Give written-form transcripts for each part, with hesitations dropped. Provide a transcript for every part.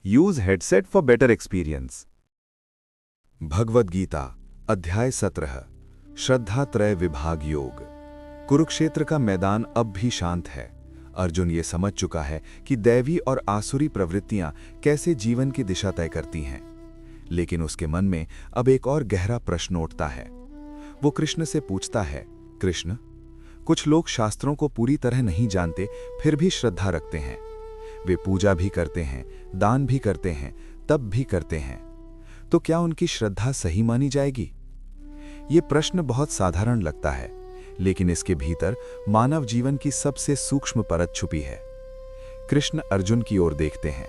Use headset for better experience. Bhagavad Gita अध्याय 17 श्रद्धा त्रय विभाग योग। कुरुक्षेत्र का मैदान अब भी शांत है। अर्जुन ये समझ चुका है कि दैवी और आसुरी प्रवृत्तियां कैसे जीवन की दिशा तय करती हैं। लेकिन उसके मन में अब एक और गहरा प्रश्न उठता है। वो कृष्ण से पूछता है, कृष्ण, कुछ लोग शास्त्रों को पूरी तरह नहीं जानते फिर भी श्रद्धा रखते हैं। वे पूजा भी करते हैं, दान भी करते हैं, तप भी करते हैं। तो क्या उनकी श्रद्धा सही मानी जाएगी? ये प्रश्न बहुत साधारण लगता है, लेकिन इसके भीतर मानव जीवन की सबसे सूक्ष्म परत छुपी है। कृष्ण अर्जुन की ओर देखते हैं।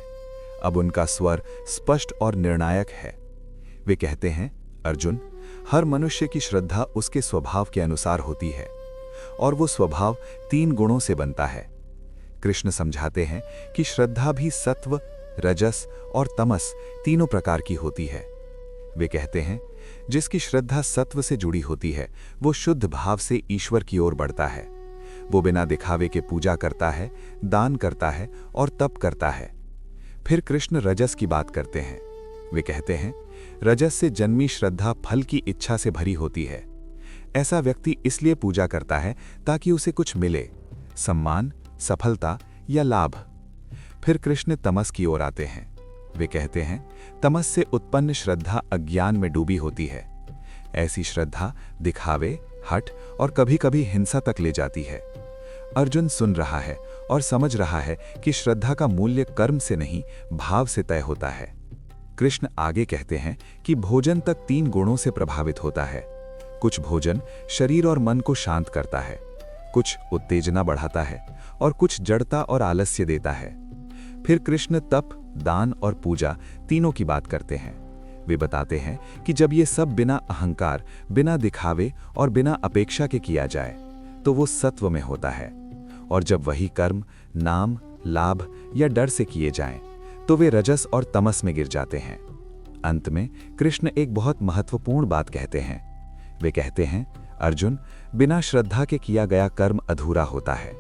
अब उनका स्वर स्पष्ट और निर्णायक है। वे कहते हैं, अर्जुन, हर मनुष्य की श्रद्धा उसके स्वभाव के अनुसार होती है, और वो स्वभाव 3 गुणों से बनता है। कृष्ण समझाते हैं कि श्रद्धा भी सत्व, रजस और तमस तीनों प्रकार की होती है। वे कहते हैं, जिसकी श्रद्धा सत्व से जुड़ी होती है वो शुद्ध भाव से ईश्वर की ओर बढ़ता है। वो बिना दिखावे के पूजा करता है, दान करता है और तप करता है। फिर कृष्ण रजस की बात करते हैं। वे कहते हैं, रजस से जन्मी श्रद्धा फल की इच्छा से भरी होती है। ऐसा व्यक्ति इसलिए पूजा करता है ताकि उसे कुछ मिले, सम्मान, सफलता या लाभ। फिर कृष्ण तमस की ओर आते हैं। वे कहते हैं, तमस से उत्पन्न श्रद्धा अज्ञान में डूबी होती है। ऐसी श्रद्धा दिखावे, हठ और कभी-कभी हिंसा तक ले जाती है। अर्जुन सुन रहा है और समझ रहा है कि श्रद्धा का मूल्य कर्म से नहीं, भाव से तय होता है। कृष्ण आगे कहते हैं कि भोजन तक 3 गुणों से प्रभावित होता है। कुछ भोजन शरीर और मन को शांत करता है, कुछ उत्तेजना बढ़ाता है और कुछ जड़ता और आलस्य देता है। फिर कृष्ण तप, दान और पूजा तीनों की बात करते हैं। वे बताते हैं कि जब ये सब बिना अहंकार, बिना दिखावे और बिना अपेक्षा के किया जाए तो वो सत्व में होता है, और जब वही कर्म नाम, लाभ या डर से किए जाएं तो वे रजस और तमस में गिर जाते हैं। अंत में कृष्ण एक बहुत महत्वपूर्ण बात कहते हैं। वे कहते हैं, अर्जुन, बिना श्रद्धा के किया गया कर्म अधूरा होता है।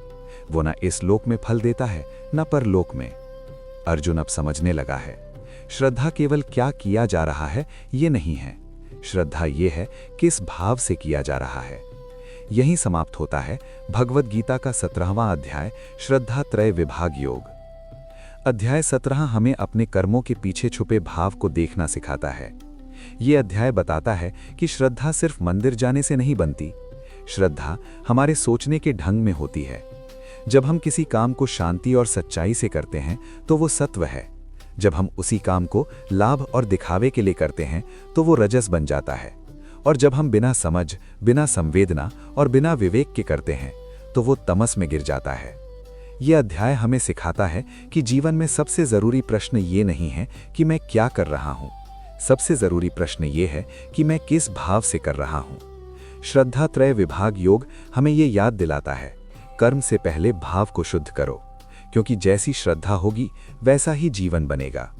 वो न इस लोक में फल देता है न परलोक में। अर्जुन अब समझने लगा है, श्रद्धा केवल क्या किया जा रहा है ये नहीं है। श्रद्धा ये है किस भाव से किया जा रहा है। यहीं समाप्त होता है भगवद गीता का 17वां अध्याय श्रद्धा त्रय विभाग योग। अध्याय 17 हमें अपने कर्मों के पीछे छुपे भाव को देखना सिखाता है। ये अध्याय बताता है कि श्रद्धा सिर्फ मंदिर जाने से नहीं बनती। श्रद्धा हमारे सोचने के ढंग में होती है। जब हम किसी काम को शांति और सच्चाई से करते हैं तो वो सत्व है। जब हम उसी काम को लाभ और दिखावे के लिए करते हैं तो वो रजस बन जाता है। और जब हम बिना समझ, बिना संवेदना और बिना विवेक के करते हैं तो वो तमस में गिर जाता है। ये अध्याय हमें सिखाता है कि जीवन में सबसे जरूरी प्रश्न ये नहीं है कि मैं क्या कर रहा हूँ। सबसे जरूरी प्रश्न ये है कि मैं किस भाव से कर रहा हूँ। श्रद्धा त्रय विभाग योग हमें ये याद दिलाता है, कर्म से पहले भाव को शुद्ध करो, क्योंकि जैसी श्रद्धा होगी वैसा ही जीवन बनेगा।